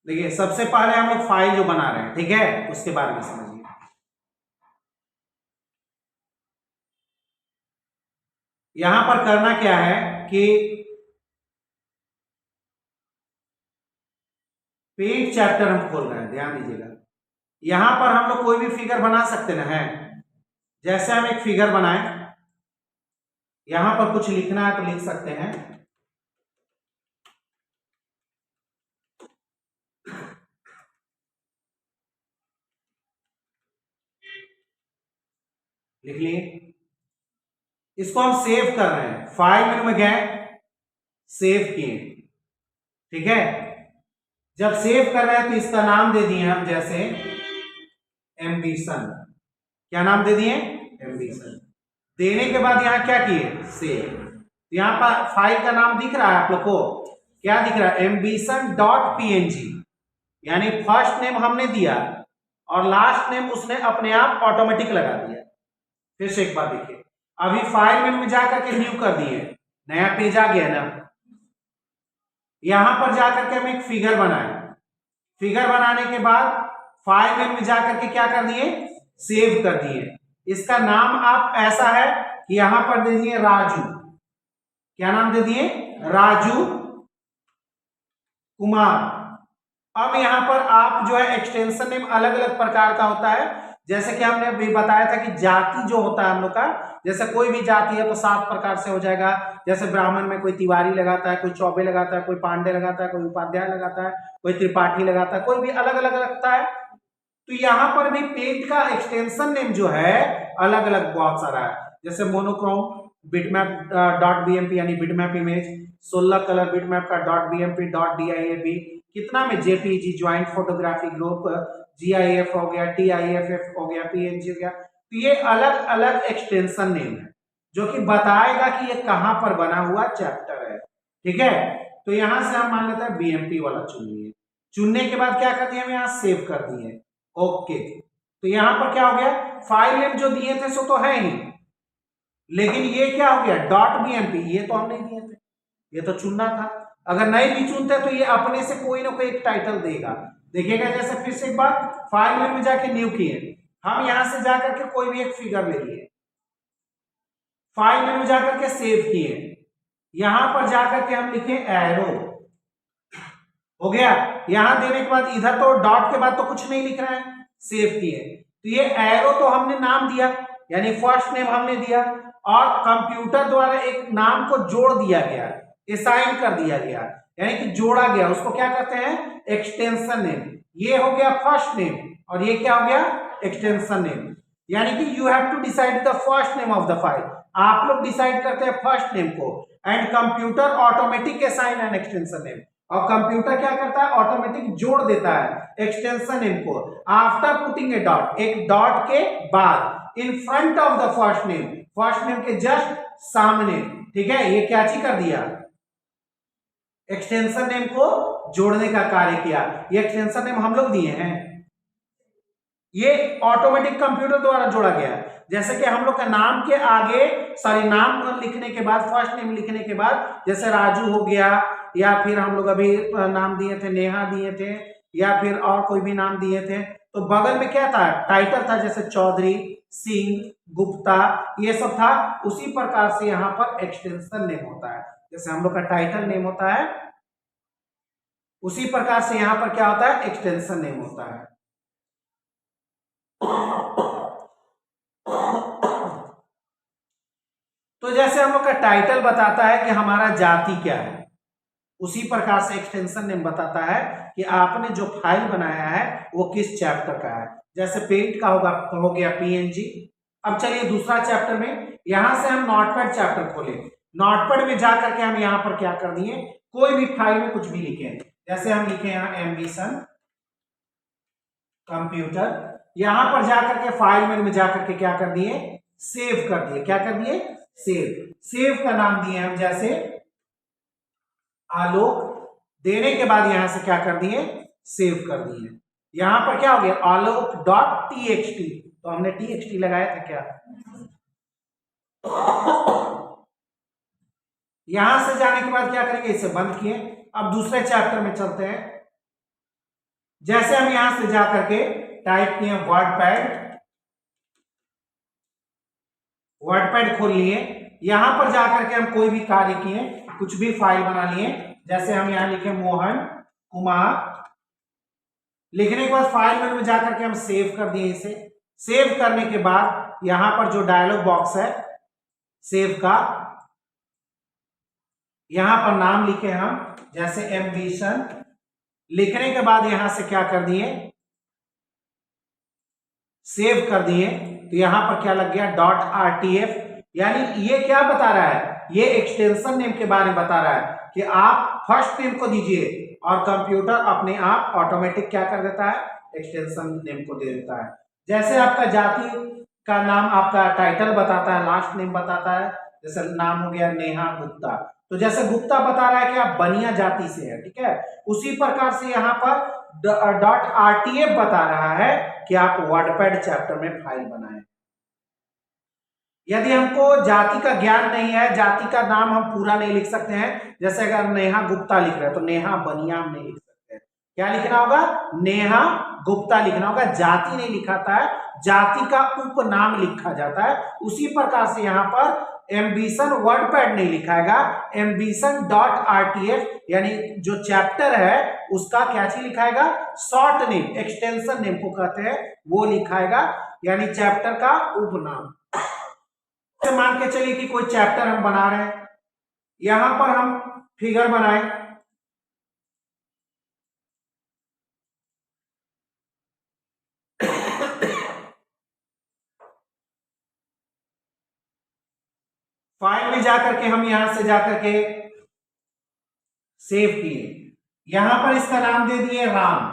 देखिए सबसे पहले हम लोग फाइल जो बना रहे हैं, ठीक है, उसके बारे में समझिए। यहां पर करना क्या है कि पेंट चैप्टर हम खोल रहे हैं, ध्यान दीजिएगा। यहां पर हम लोग कोई भी फिगर बना सकते ना है। जैसे हम एक फिगर बनाएं, यहां पर कुछ लिखना है तो लिख सकते हैं। लिख लिए। इसको हम सेव कर रहे हैं, फाइल मेनू में गए, सेव किए, ठीक है। जब सेव कर रहे हैं तो इसका नाम दे दिए हम, जैसे एम्बिशन। क्या नाम दे दिए? एम्बिशन। देने के बाद यहां क्या किए? सेव। यहां पर फाइल का नाम दिख रहा है आप लोग को? क्या दिख रहा है? Ambition dot PNG. यानी फर्स्ट नेम हमने दिया और लास्ट नेम उसने अपने आप ऑटोमेटिक लगा दिया। फिर से एक बार देखिए, अभी फाइल मेनू में जाकर के न्यू कर दिए, नया पेज आ गया ना। यहां पर जाकर के हम एक फिगर बनाए, फिगर बनाने के बाद फाइल मेनू में जाकर के क्या कर दिए? सेव कर दिए। इसका नाम आप ऐसा है कि यहां पर दे दिए राजू। क्या नाम दे दिए? राजू कुमार। अब यहां पर आप जो है एक्सटेंशन नेम अलग अलग प्रकार का होता है। जैसे कि हमने अभी बताया था कि जाति जो होता है हम लोग का, जैसे कोई भी जाति है तो 7 प्रकार से हो जाएगा। जैसे ब्राह्मण में कोई तिवारी लगाता है, कोई चौबे लगाता है, कोई पांडे लगाता है, कोई उपाध्याय लगाता है, कोई त्रिपाठी लगाता है, कोई भी अलग अलग लगता है। तो यहाँ पर भी पेंट का एक्सटेंशन नेम जो है अलग अलग बहुत सारा है। जैसे मोनोक्रोम बिटमैप डॉट बीएमपी यानी बिटमैप इमेज, 16 कलर बिटमैप का डॉट बीएमपी डॉट डीआईएबी, कितना में JPG joint photography group, GIF हो गया, टीआईएफएफ हो गया, पीएनजी हो गया। तो ये अलग अलग एक्सटेंशन नेम है जो कि बताएगा कि ये कहां पर बना हुआ चैप्टर है, ठीक है। तो यहां से हम मान लेते हैं बीएमपी वाला चुन लिए। चुनने के बाद क्या कर दिए हम? यहाँ सेव कर दिए। ओके, तो यहां पर क्या हो गया? फाइल नेम जो दिए थे सो तो है ही, लेकिन ये क्या हो गया? Dot BMP. ये तो हम नहीं दिए थे, ये तो चुनना था। अगर नहीं भी चुनते तो ये अपने से कोई ना कोई एक टाइटल देगा। देखिएगा, जैसे फिर से एक बार फाइल में जाके न्यू किए, हम यहां से जाकर के कोई भी एक फिगर ले लिए, फाइल में जाकर के सेव किए, यहां पर जाकर के हम लिखे एरो। हो गया। यहां देने के बाद इधर तो डॉट के बाद तो कुछ नहीं लिख रहा है, सेव किए। तो ये एरो तो हमने नाम दिया, यानी फर्स्ट नेम हमने दिया, और कंप्यूटर द्वारा एक नाम को जोड़ दिया गया, असाइन कर दिया गया, यानी कि जोड़ा गया। उसको क्या कहते हैं? Extension name. ये हो गया फर्स्ट नेम और ये क्या हो गया? Extension name. यानी कि you have to decide the first name of the file. आप लोग डिसाइड करते हैं फर्स्ट नेम को, and computer automatic assign an extension name. और कंप्यूटर क्या करता है? ऑटोमेटिक जोड़ देता है एक्सटेंशन नेम को आफ्टर पुटिंग ए डॉट, एक डॉट के बाद, in front of the first name, first name के जस्ट सामने, ठीक है। ये क्या चीज कर दिया? एक्सटेंशन नेम को जोड़ने का कार्य किया। ये एक्सटेंशन नेम हम लोग दिए हैं, ये ऑटोमेटिक कंप्यूटर द्वारा जोड़ा गया। जैसे कि हम लोग का नाम के आगे, सॉरी, नाम लिखने के बाद, फर्स्ट नेम लिखने के बाद, जैसे राजू हो गया, या फिर हम लोग अभी नाम दिए थे नेहा दिए थे, या फिर और कोई भी नाम दिए थे, तो बगल में क्या था? टाइटल था, जैसे चौधरी, सिंह, गुप्ता, ये सब था। उसी प्रकार से यहाँ पर एक्सटेंशन नेम होता है। जैसे हम लोग का टाइटल नेम होता है, उसी प्रकार से यहाँ पर क्या होता है? एक्सटेंशन नेम होता है। तो जैसे हम लोग का टाइटल बताता है कि हमारा जाति क्या है, उसी प्रकार से एक्सटेंशन नेम बताता है कि आपने जो फाइल बनाया है वो किस चैप्टर का है। जैसे पेंट का होगा, हो गया पीएनजी। अब चलिए दूसरा चैप्टर में, यहां से हम नोटपैड चैप्टर खोले। नोटपैड में जाकर के हम यहां पर क्या कर दिए? कोई भी फाइल में कुछ भी लिखे। जैसे हम लिखे यहाँ एम्बिशन कंप्यूटर, यहां पर जाकर के फाइल में जाकर के क्या कर दिए? सेव कर दिए। क्या कर दिए? सेव। सेव का नाम दिए हम जैसे आलोक। देने के बाद यहां से क्या कर दिए? सेव कर दिए। यहां पर क्या हो गया? आलोक डॉट टीएक्सटी। तो हमने टीएक्सटी लगाया था क्या? यहां से जाने के बाद क्या करेंगे? इसे बंद किए। अब दूसरे चैप्टर में चलते हैं। जैसे हम यहां से जा करके टाइप किए वर्डपैड खोल लिए, यहां पर जाकर के हम कोई भी कार्य किए, कुछ भी फाइल बना लिए, जैसे हम यहां लिखे मोहन कुमार, लिखने के बाद फाइल मेनू में जाकर के हम सेव कर दिए इसे। सेव करने के बाद यहां पर जो डायलॉग बॉक्स है सेव का, यहां पर नाम लिखे हम, जैसे एम्बिशन, लिखने के बाद यहां से क्या कर दिए, सेव कर दिए। तो यहां पर क्या लग गया, .rtf, यानी ये क्या बता रहा है, ये एक्सटेंशन नेम के बारे में बता रहा है कि आप फर्स्ट नेम को दीजिए और कंप्यूटर अपने आप ऑटोमेटिक क्या कर देता है, एक्सटेंशन नेम को दे देता है। जैसे आपका जाति का नाम आपका टाइटल बताता है, लास्ट नेम बताता है, जैसे नाम हो गया नेहा गुप्ता, तो जैसे गुप्ता बता रहा है कि आप बनिया जाति से है, ठीक है, उसी प्रकार से यहाँ पर .rtf बता रहा है कि आप वर्डपैड चैप्टर में फाइल बनाएं। यदि हमको जाति का ज्ञान नहीं है, जाति का नाम हम पूरा नहीं लिख सकते हैं, जैसे अगर नेहा गुप्ता लिख रहे हैं तो नेहा बनिया हम नहीं लिख सकते हैं, क्या लिखना होगा, नेहा गुप्ता लिखना होगा, जाति नहीं लिखाता है, जाति का उपनाम लिखा जाता है। उसी प्रकार से यहाँ पर एम्बिशन वर्डपैड नहीं लिखाएगा, एम्बिशन .rtf यानी जो चैप्टर है उसका क्या चीज लिखाएगा, शॉर्ट नेम, एक्सटेंशन नेम को कहते हैं, वो लिखाएगा, यानी चैप्टर का उपनाम। मान के चलिए कि कोई चैप्टर हम बना रहे हैं, यहां पर हम फिगर बनाए, फाइल में जाकर के हम यहां से जाकर के सेव किए, यहां पर इसका नाम दे दिए राम।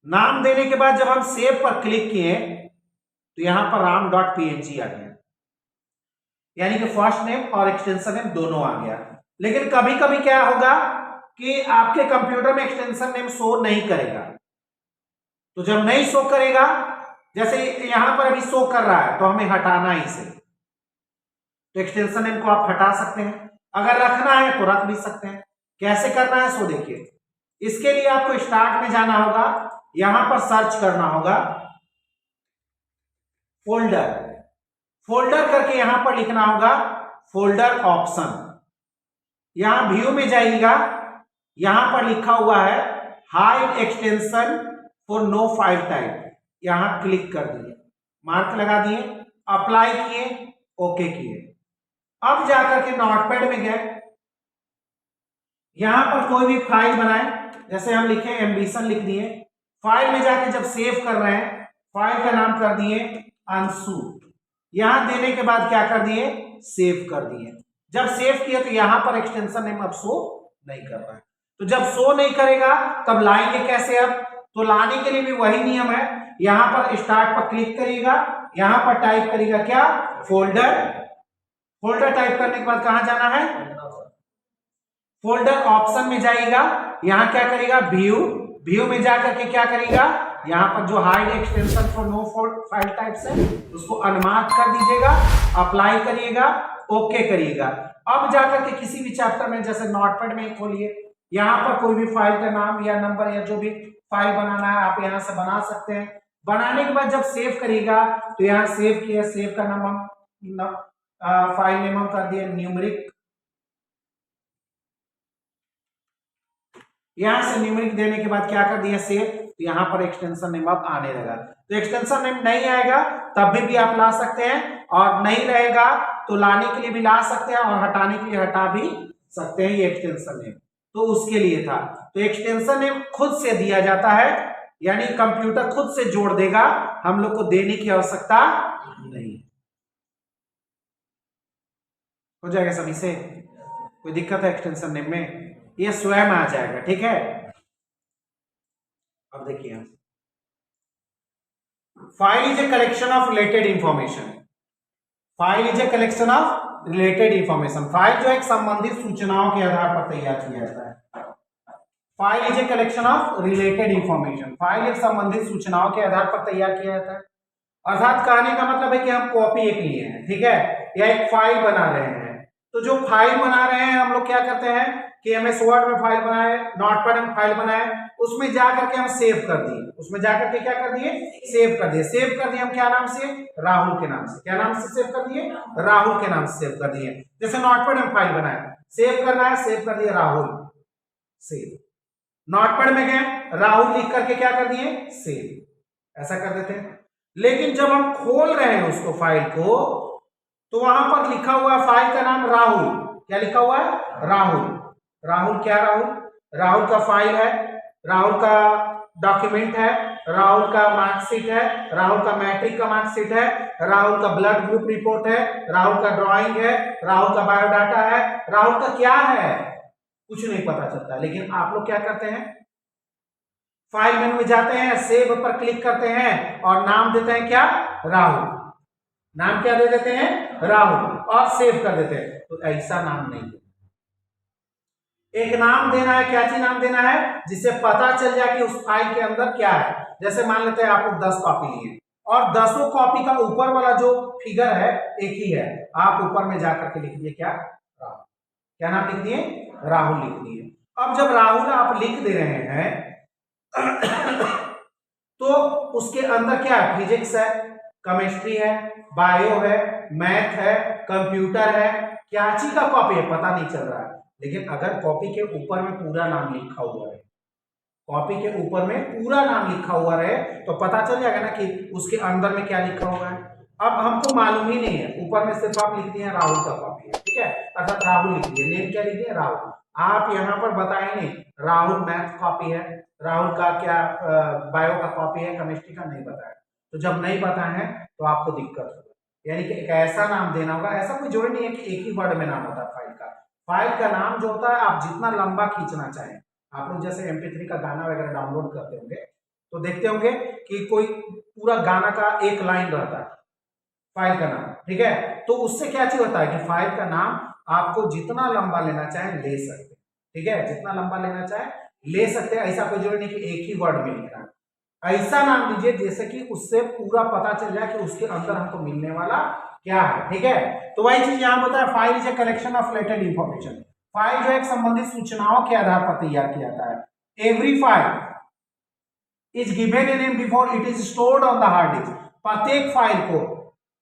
नाम देने के बाद जब हम सेव पर क्लिक किए तो यहां पर ram.png आ गया, यानी कि फर्स्ट नेम और एक्सटेंशन नेम दोनों आ गया। लेकिन कभी कभी क्या होगा कि आपके कंप्यूटर में एक्सटेंशन नेम शो नहीं करेगा, तो जब नहीं शो करेगा, जैसे यहां पर अभी शो कर रहा है तो हमें हटाना है इसे, तो एक्सटेंशन नेम को आप हटा सकते हैं, अगर रखना है तो रख भी सकते हैं। कैसे करना है सो देखिए, इसके लिए आपको स्टार्ट में जाना होगा, यहां पर सर्च करना होगा फोल्डर, फोल्डर करके यहां पर लिखना होगा फोल्डर ऑप्शन, यहां व्यू में जाइएगा, यहां पर लिखा हुआ है hide extension for known file type, यहां क्लिक कर दिए, मार्क लगा दिए, अप्लाई किए, ओके किए। अब जाकर के नोटपैड में गए, यहां पर कोई भी फाइल बनाए, जैसे हम लिखे एम्बिशन लिख दिए, फाइल में जाके जब सेव कर रहे हैं फाइल का नाम कर दिए अंशु, यहां देने के बाद क्या कर दिए, सेव कर दिए। जब सेव किया तो यहां पर एक्सटेंशन नेम अब शो नहीं कर रहा है, तो जब शो नहीं करेगा तब लाएंगे कैसे, अब तो लाने के लिए भी वही नियम है, यहां पर स्टार्ट पर क्लिक करिएगा, यहां पर टाइप करिएगा क्या, फोल्डर, फोल्डर टाइप करने के बाद कहां जाना है, फोल्डर ऑप्शन में जाइएगा, यहां क्या करेगा, व्यू, व्यू में जाकर के क्या करेगा, यहां पर जो hide extension for known file types है उसको अनमार्क कर दीजिएगा, अप्लाई करिएगा, ओके करिएगा। अब जाकर के किसी भी चैप्टर में, जैसे नोटपैड में खोलिए, यहां पर कोई भी फाइल का नाम या नंबर या जो भी फाइल बनाना है आप यहां से बना सकते हैं। बनाने के बाद जब सेव करिएगा तो यहां सेव किया, सेव का नाम हम फाइल नेम हम कर दिए न्यूमेरिक, यहां से न्यूमेरिक देने के बाद क्या कर दिया सेव, तो यहां पर एक्सटेंशन नेम अब आने लगा। तो एक्सटेंशन नेम नहीं आएगा तब भी आप ला सकते हैं, और नहीं रहेगा तो लाने के लिए भी ला सकते हैं, और हटाने के लिए हटा भी सकते हैं ये एक्सटेंशन नेम, तो उसके लिए था। तो एक्सटेंशन नेम खुद से दिया जाता है, यानी कंप्यूटर खुद से जोड़ देगा, हम लोग को देने की आवश्यकता नहीं। हो जाएगा सभी से, कोई दिक्कत है एक्सटेंशन नेम में, ये स्वयं आ जाएगा, ठीक है। अब देखिए, file is a collection of related information, file is a collection of related information, file जो एक संबंधित सूचनाओं के आधार पर तैयार किया जाता है। File is a collection of related information, file एक संबंधित सूचनाओं के आधार पर तैयार किया जाता है। अर्थात कहने का मतलब है कि हम कॉपी एक लिए हैं, ठीक है, या एक फाइल बना रहे हैं, तो जो फाइल बना रहे हैं हम लोग क्या करते हैं कि एमएस वर्ड में फाइल बनाए, नोटपैड में फाइल बनाए, उसमें जाकर के हम सेव कर दिए, उसमें जाकर के क्या कर दिए, सेव कर दिए। सेव कर दिए हम क्या नाम से, राहुल के नाम से। क्या नाम से सेव कर दिए, राहुल के नाम से सेव कर दिए। जैसे नोटपैड में फाइल बनाए, सेव करना है, सेव कर दिए राहुल, सेव। नोटपैड में गए, राहुल लिख करके क्या कर दिए, सेव, ऐसा कर देते हैं। लेकिन जब हम खोल रहे हैं उसको फाइल को, तो वहां पर लिखा हुआ है फाइल का नाम राहुल। क्या लिखा हुआ है, राहुल। राहुल क्या, राहुल, राहुल का फाइल है, राहुल का डॉक्यूमेंट है, राहुल का मार्कशीट है, राहुल का मैट्रिक का मार्कशीट है, राहुल का ब्लड ग्रुप रिपोर्ट है, राहुल का ड्राइंग है, राहुल का बायोडाटा है, राहुल का क्या है, कुछ नहीं पता चलता। लेकिन आप लोग क्या करते हैं, फाइल मेनू में जाते हैं, सेव पर क्लिक करते हैं और नाम देते हैं क्या, राहुल। नाम क्या दे देते हैं, राहुल, और सेव कर देते हैं। तो ऐसा नाम नहीं है, एक नाम देना है। क्या चीज नाम देना है, जिससे पता चल जाए कि उस फाइल के अंदर क्या है। जैसे मान लेते हैं आप लोग 10 कॉपी लिए और 10 कॉपी का ऊपर वाला जो फिगर है एक ही है, आप ऊपर में जाकर के लिख दिए क्या, राहुल। क्या नाम लिख दिए, राहुल लिख दिए। अब जब राहुल आप लिख दे रहे हैं तो उसके अंदर क्या है, फिजिक्स है, केमिस्ट्री है, बायो है, मैथ है, कंप्यूटर है, क्या चीज का कॉपी है पता नहीं चल रहा है। लेकिन अगर कॉपी के ऊपर में पूरा नाम लिखा हुआ है, कॉपी के ऊपर में पूरा नाम लिखा हुआ रहे, तो पता चल जाएगा ना कि उसके अंदर में क्या लिखा हुआ है। अब हमको मालूम ही नहीं है, ऊपर में सिर्फ आप लिख दिए राहुल का कॉपी है, ठीक है, अर्थात राहुल लिख दिए, नेम क्या लिख दिए, राहुल। आप यहाँ पर बताए नहीं राहुल मैथ कॉपी है, राहुल का क्या बायो का कॉपी है, केमिस्ट्री का नहीं बताया। तो जब नहीं पता है तो आपको दिक्कत होगा। यानी कि एक ऐसा नाम देना होगा, ऐसा कोई जरूरी नहीं है कि एक ही वर्ड में नाम होता है फाइल का। फाइल का नाम जो होता है आप जितना लंबा खींचना चाहें, आप लोग जैसे MP3 का गाना वगैरह डाउनलोड करते होंगे तो देखते होंगे कि कोई पूरा गाना का एक लाइन रहता है फाइल का नाम, ठीक है। तो उससे क्या चीज होता है कि फाइल का नाम आपको जितना लंबा लेना चाहे ले सकते हैं, ठीक है, जितना लंबा लेना चाहे ले सकते हैं। ऐसा कोई जरूरी नहीं कि एक ही वर्ड में लिखना है। ऐसा नाम दीजिए जैसे कि उससे पूरा पता चल जाए कि उसके अंदर हमको मिलने वाला क्या है, ठीक है। तो वही चीज यहां होता है, file is a collection of related information. File जो एक संबंधित सूचनाओं के आधार पर तैयार किया जाता है। Every file is given a name before it is stored on the hard disk. प्रत्येक फाइल को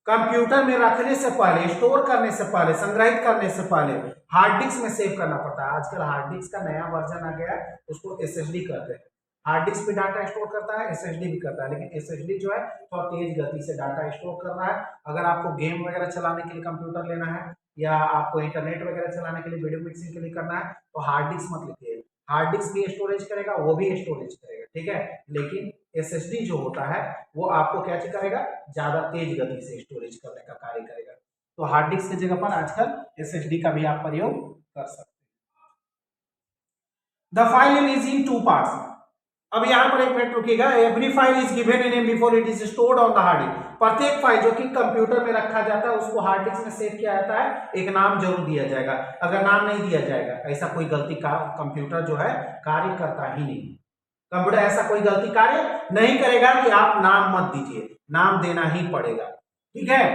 कंप्यूटर में रखने से पहले, स्टोर करने से पहले, संग्रहित करने से पहले हार्ड डिस्क में सेव करना पड़ता है। आजकल हार्ड डिस्क का नया वर्जन आ गया है, उसको SSD कहते हैं। हार्ड डिस्क भी डाटा स्टोर करता है, SSD भी करता है, लेकिन SSD जो है थोड़ा तेज गति से डाटा स्टोर कर रहा है। अगर आपको गेम वगैरह चलाने के लिए कंप्यूटर लेना है या आपको इंटरनेट वगैरह चलाने के लिए, वीडियो मिक्सिंग के लिए करना है, तो हार्ड डिस्क मत लिखिए। हार्ड डिस्क भी स्टोरेज करेगा, वो भी स्टोरेज करेगा, ठीक है, लेकिन SSD जो होता है वो आपको क्या करेगा, ज्यादा तेज गति से स्टोरेज करने का कार्य करेगा। तो हार्ड डिस्क की जगह पर आजकल SSD का भी आप प्रयोग कर सकते हैं। The file name is in 2 parts. अब यहां पर एक मिनट रुकिएगा। Every file is given a name before it is stored on the hard disk. प्रत्येक फाइल जो कि कंप्यूटर में रखा जाता है उसको हार्ड डिस्क में सेव किया जाता है, एक नाम जरूर दिया जाएगा। अगर नाम नहीं दिया जाएगा, ऐसा कोई गलती का कंप्यूटर जो है कार्य करता ही नहीं। कंप्यूटर ऐसा कोई गलती कार्य नहीं करेगा कि आप नाम मत दीजिए, नाम देना ही पड़ेगा, ठीक है।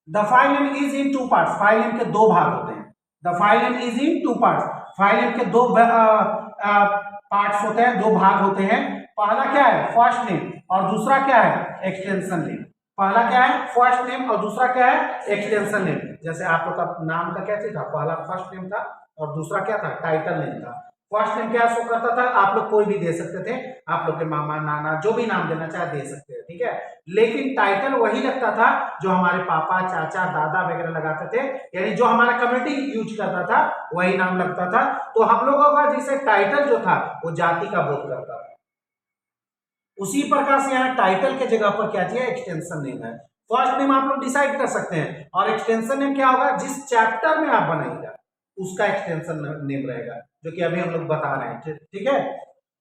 The file name is in 2 parts. File name के 2 भाग होते हैं। The file name is in 2 parts. File name के 2 पार्ट्स होते हैं, 2 भाग होते हैं। पहला क्या है, फर्स्ट नेम, और दूसरा क्या है, एक्सटेंशन नेम। पहला क्या है, फर्स्ट नेम, और दूसरा क्या है, एक्सटेंशन नेम। जैसे आप लोग का नाम का क्या चीज था, पहला फर्स्ट नेम था और दूसरा क्या था, टाइटल नेम था। फर्स्ट नेम क्या शो करता था, आप लोग कोई भी दे सकते थे, आप लोग के मामा नाना जो भी नाम देना चाहे दे सकते थे, ठीक है। लेकिन टाइटल वही लगता था जो हमारे पापा, चाचा, दादा वगैरह लगाते थे, यानी जो हमारा कम्युनिटी यूज करता था वही नाम लगता था। तो हम लोगों का जैसे टाइटल जो था वो जाति का बोध करता था, उसी प्रकार से यहाँ टाइटल के जगह पर क्या चाहिए, एक्सटेंशन नेम है। फर्स्ट नेम आप लोग डिसाइड कर सकते हैं, और एक्सटेंशन नेम क्या होगा, जिस चैप्टर में आप बनाएगा उसका एक्सटेंशन नेम रहेगा, जो कि अभी हम लोग बता रहे हैं, ठीक है।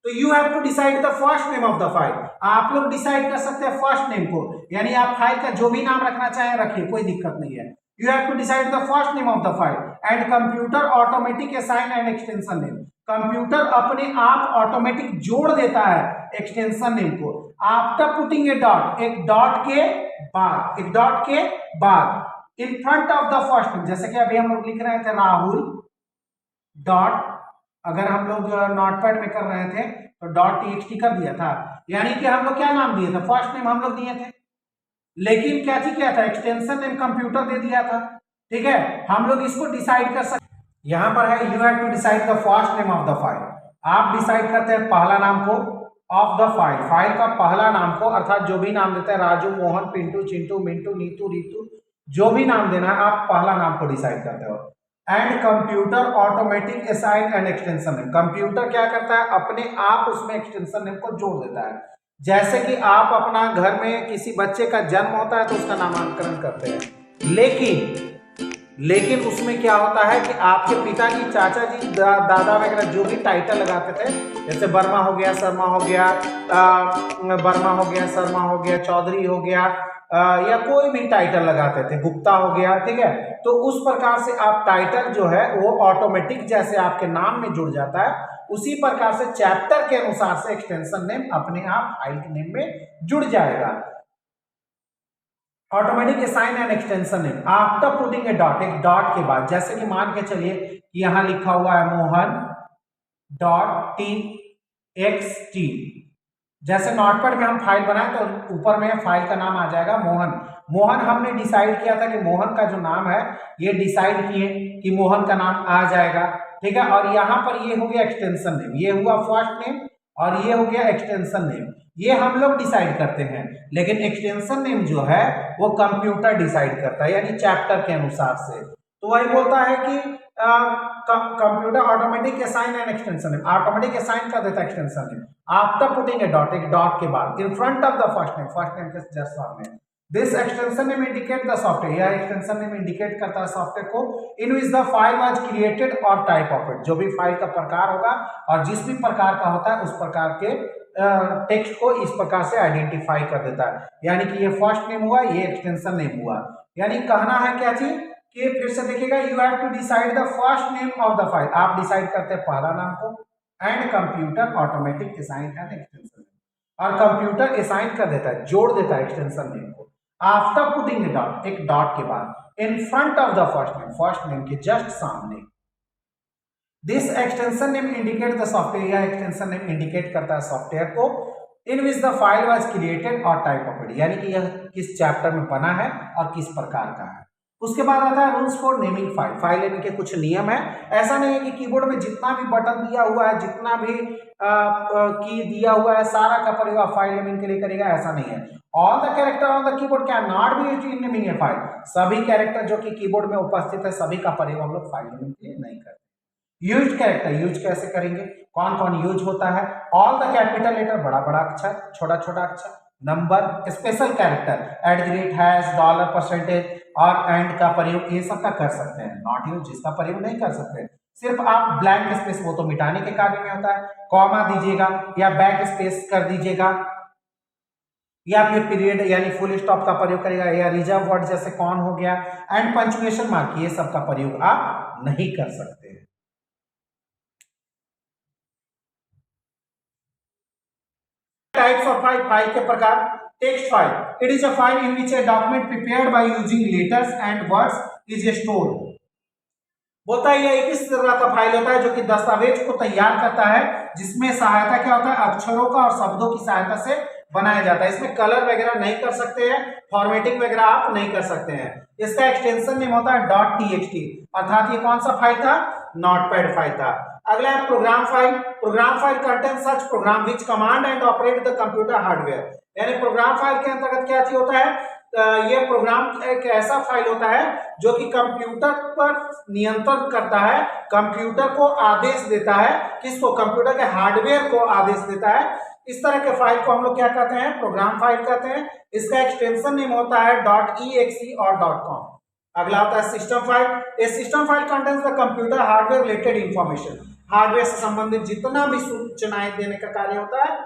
तो you have to decide the first name of the file. आप लोग डिसाइड कर सकते हैं फर्स्ट नेम को, यानी आप फाइल का जो भी नाम रखना चाहें रखिए, कोई दिक्कत नहीं है। You have to decide the first name of the file and computer automatic assign an extension name. Computer अपने आप ऑटोमेटिक जोड़ देता है एक्सटेंशन नेम को आफ्टर पुटिंग ए डॉट, एक डॉट के बाद, एक डॉट के बाद in front of the first name. जैसे कि अभी हम लोग लिख रहे थे राहुल डॉट अगर हम लोग नोटपैड में कर रहे थे तो .txt कर दिया था, यानी कि हम लोग क्या नाम दिए थे, फर्स्ट नेम हम लोग दिए थे, लेकिन क्या थी, क्या था, एक्सटेंशन नेम कंप्यूटर दे दिया था। ठीक है, हम लोग इसको डिसाइड कर सकते, यहां पर है you have to decide the first name of the file. आप डिसाइड करते हैं पहला नाम को ऑफ द फाइल, फाइल का पहला नाम को, अर्थात जो भी नाम देते हैं, राजू, मोहन, पिंटू, चिंटू, मिंटू, नीतू, रीतू, जो भी नाम देना है आप पहला नाम को डिसाइड करते हो। And computer automatic assign and extension name, computer क्या करता है, अपने आप उसमें एक्सटेंशन नेम को जोड़ देता है। जैसे कि आप अपना घर में किसी बच्चे का जन्म होता है तो उसका नामकरण करते हैं, लेकिन उसमें क्या होता है कि आपके पिताजी, चाचा जी, दादा वगैरह जो भी टाइटल लगाते थे, जैसे वर्मा हो गया, शर्मा हो गया, वर्मा हो गया, शर्मा हो गया, चौधरी हो गया, या कोई भी टाइटल लगाते थे, गुप्ता हो गया, ठीक है, तो उस प्रकार से आप टाइटल जो है वो ऑटोमेटिक जैसे आपके नाम में जुड़ जाता है, उसी प्रकार से चैप्टर के अनुसार से एक्सटेंशन नेम अपने आप फाइल के नेम में जुड़ जाएगा। Automatic assign and extension name after putting a dot, एक डॉट के बाद, जैसे कि मान के चलिए कि यहां लिखा हुआ है मोहन .txt, जैसे नोटपैड में हम फाइल बनाए तो ऊपर में फाइल का नाम आ जाएगा मोहन। मोहन हमने डिसाइड किया था कि मोहन का जो नाम है ये डिसाइड किए कि मोहन का नाम आ जाएगा, ठीक है, और यहां पर ये हो गया एक्सटेंशन नेम, ये हुआ फर्स्ट नेम और ये हो गया एक्सटेंशन नेम, ये हम लोग डिसाइड करते हैं, लेकिन एक्सटेंशन नेम जो है वो कंप्यूटर डिसाइड करता है, यानी चैप्टर के अनुसार से। तो वही बोलता है कि computer automatic assign and extension name, automatic assign कर देता है extension name after putting a dot, एक डॉट के बाद, in front of the first name के जस्ट सामने। This extension name indicate the software, यह एक्सटेंशन नेम इंडिकेट करता है सॉफ्टवेयर को in which the file was created और टाइप ऑफ इट, जो भी फाइल का प्रकार होगा और जिस भी प्रकार का होता है उस प्रकार के टेक्स्ट को इस प्रकार से आइडेंटिफाई कर देता है, यानी कि ये फर्स्ट नेम हुआ, ये एक्सटेंशन नेम हुआ, यानी कहना है क्या चीज कि फिर से देखिएगा, you have to decide the first name of the file, आप डिसाइड करते हैं पहला नाम को, and computer automatic assign and extension name, और कंप्यूटर असाइन कर देता है, जोड़ देता है एक्सटेंशन नेम को आफ्टर पुटिंग ए डॉट, एक डॉट के बाद, in front of the first name के जस्ट सामने। This extension name indicate the software, यह एक्सटेंशन नेम इंडिकेट करता है सॉफ्टवेयर को in which the file was created और टाइप ऑफ इट, यानी कि यह किस चैप्टर में बना है और किस प्रकार का है। उसके बाद आता है rules for naming file, file naming के कुछ नियम है। ऐसा नहीं है कि कीबोर्ड में जितना भी बटन दिया हुआ है, जितना भी की दिया हुआ है, सारा का प्रयोग फाइल नेमिंग के लिए करेगा, ऐसा नहीं है। All the character on the keyboard can not be used in naming A file, सभी कैरेक्टर जो कि कीबोर्ड में उपस्थित है सभी का प्रयोग हम लोग फाइल नेमिंग के लिए नहीं करते। यूज्ड कैरेक्टर यूज कैसे करेंगे, कौन कौन यूज होता है, ऑल द कैपिटल लेटर, बड़ा बड़ा अक्षर, छोटा छोटा अक्षर, number, special character, @ dollar, percentage और एंड का प्रयोग ये सब का कर सकते हैं, नॉट यूज जिसका प्रयोग नहीं कर सकते, सिर्फ आप ब्लैंक स्पेस वो तो मिटाने के कार्य में होता है, कॉमा दीजिएगा या बैक स्पेस कर दीजिएगा, या फिर पीरियड यानी फुल स्टॉप का प्रयोग करेगा, या रिजर्व वर्ड जैसे कौन हो गया, एंड पंक्चुएशन मार्क, ये सब का प्रयोग आप नहीं कर सकते। टाइप्स ऑफ फाइल, फाइल के प्रकार, text file, it is a file in which a document prepared by using letters and words is stored, बोलता है ये किस तरह का फाइल होता है जो कि दस्तावेज को तैयार करता है, जिसमें सहायता क्या होता है, अक्षरों का और शब्दों की सहायता से बनाया जाता है, इसमें कलर वगैरह नहीं कर सकते हैं, फॉर्मेटिंग वगैरह आप नहीं कर सकते हैं। इसका एक्सटेंशन नेम होता है .txt, अर्थात ये कौन सा फाइल था, नोटपैड फाइल था। अगला है program file, program file contain such program which command and operate the computer hardware, यानी प्रोग्राम फाइल के अंतर्गत क्या चीज होता है, ये प्रोग्राम एक ऐसा फाइल होता है जो कि कंप्यूटर पर नियंत्रण करता है, कंप्यूटर को आदेश देता है, किसको, कंप्यूटर के हार्डवेयर को आदेश देता है, इस तरह के फाइल को हम लोग क्या कहते हैं, प्रोग्राम फाइल कहते हैं। इसका एक्सटेंशन नेम होता है .exe और .com। अगला होता है system file, A system file contains the computer hardware related information, hardware से संबंधित जितना भी सूचनाएं देने का कार्य होता है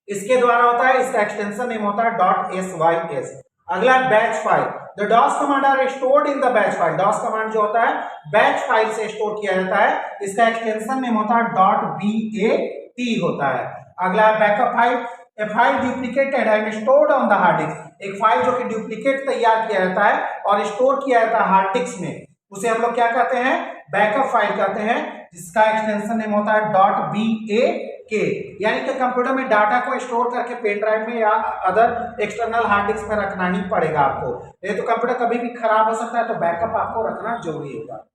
इसके द्वारा होता है, इसका एक्सटेंशन नेम होता है .sys। अगला batch file, the DOS command are stored in the batch file, DOS command जो होता है बैच फाइल से स्टोर किया जाता है, इसका एक्सटेंशन नेम होता है .bat होता है। अगला है backup file, a file duplicated and stored on the hard disc, एक फाइल जो कि डुप्लीकेट तैयार किया जाता है और स्टोर किया जाता है हार्ड डिस्क में, उसे हम लोग क्या कहते हैं, बैकअप फाइल कहते हैं। जिसका एक्सटेंशन नेम होता है .BAK, यानी कि कंप्यूटर में डाटा को स्टोर करके पेन ड्राइव में या अदर एक्सटर्नल हार्ड डिस्क में रखना ही पड़ेगा आपको, नहीं तो कंप्यूटर कभी भी खराब हो सकता है, तो बैकअप आपको रखना जरूरी होगा।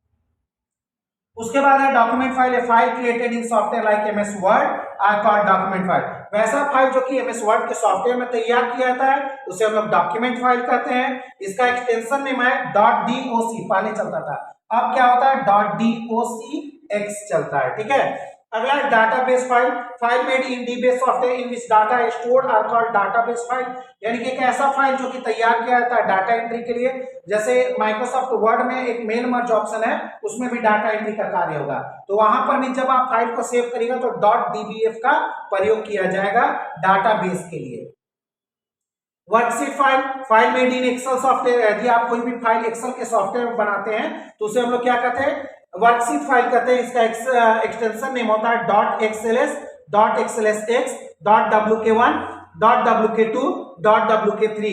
उसके बाद है document file, a file created in software like MS Word are called document file. वैसा फाइल जो कि MS वर्ड के सॉफ्टवेयर में तैयार किया जाता है उसे हम लोग डॉक्यूमेंट फाइल कहते हैं। इसका एक्सटेंशन नेम है .DOC, पहले चलता था, अब क्या होता है .DOCX चलता है, ठीक है। अगला database file, file made in DBase software in which data stored are called database file, यानी कि एक ऐसा फाइल जो कि तैयार किया जाता है डाटा एंट्री के लिए। जैसे माइक्रोसॉफ्ट वर्ड में एक मेल मर्ज ऑप्शन है, उसमें भी डाटा एंट्री का कार्य होगा, तो वहां पर भी जब आप फाइल को सेव करेगा तो .dbf का प्रयोग किया जाएगा डाटाबेस के लिए। Worksheet file, file made in Excel software, यदि आप कोई भी फाइल एक्सेल के सॉफ्टवेयर में बनाते हैं तो उसे हम लोग क्या कहते हैं, वर्कशीट फाइल कहते हैं। इसका एक्सटेंशन नेम होता है .xls, .xlsx, .wk1, .wk2, .wk3,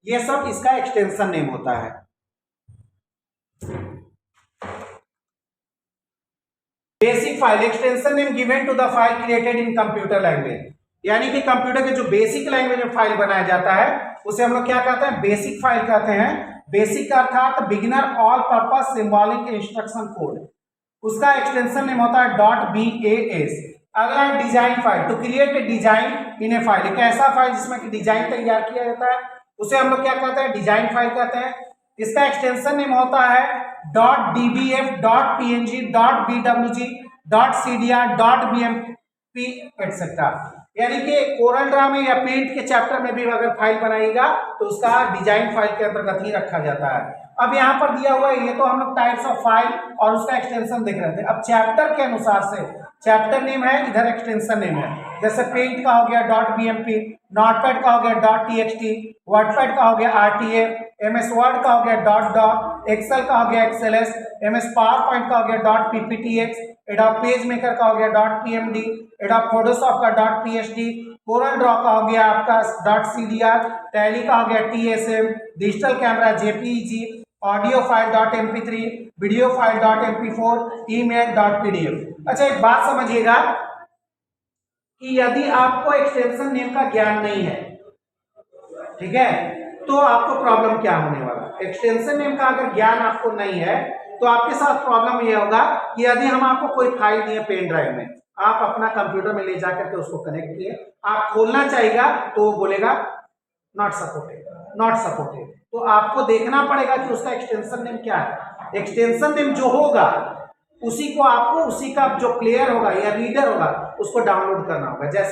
ये सब इसका एक्सटेंशन नेम होता है। BASIC file, extension name given to the file created in computer language, यानी कि कंप्यूटर के जो बेसिक लैंग्वेज में फाइल बनाया जाता है उसे हम लोग क्या कहते हैं, बेसिक फाइल कहते हैं। बेसिक अर्थात beginner all purpose symbolic instruction code, उसका एक्सटेंशन नेम होता है .BAS। अगला है design file, to create a design in a file, एक ऐसा फाइल जिसमें कि डिजाइन तैयार किया जाता है उसे हम लोग क्या कहते हैं, डिजाइन फाइल कहते हैं। इसका एक्सटेंशन नेम होता है .dbf, .png, .bwg, .cdr, .bmp etcetera, यानी कि कोरल ड्रा में या पेंट के चैप्टर में भी अगर फाइल बनाएगा तो उसका डिजाइन फाइल के अंतर्गत ही रखा जाता है। अब यहाँ पर दिया हुआ है, ये तो हम लोग टाइप्स ऑफ फाइल और उसका एक्सटेंशन देख रहे थे। अब चैप्टर के अनुसार से चैप्टर नेम है, इधर एक्सटेंशन नेम है। जैसे पेंट का हो गया .bmp, नोटपैड का हो गया .txt, वर्डपैड का हो गया RTA, MS वर्ड का हो गया .doc, एक्सेल का हो गया XLS, MS पावर पॉइंट का हो गया .pptx, एडोब पेज मेकर का हो गया .pmd, एडोब फोटोशॉप का .psd, कोरल ड्रॉ का हो गया आपका .cdr, टैली का हो गया TSM, digital camera JPEG, audio file .mp3, video file .mp4, email .pdf। अच्छा एक बात समझिएगा कि यदि आपको एक्सटेंशन नेम का ज्ञान नहीं है, ठीक है, तो आपको प्रॉब्लम क्या होने वाला, एक्सटेंशन नेम का अगर ज्ञान आपको नहीं है तो आपके साथ प्रॉब्लम ये होगा कि यदि हम आपको कोई फाइल दिए पेन ड्राइव में, आप अपना कंप्यूटर में ले जाकर के उसको कनेक्ट किए, आप खोलना चाहिएगा तो वो बोलेगा नॉट सपोर्टेड, नॉट सपोर्टेड, तो आपको देखना पड़ेगा कि उसका एक्सटेंशन नेम क्या है। एक्सटेंशन नेम जो होगा उसी को आपको, उसी का जो प्लेयर होगा या रीडर होगा उसको डाउनलोड करना होगा। जैसे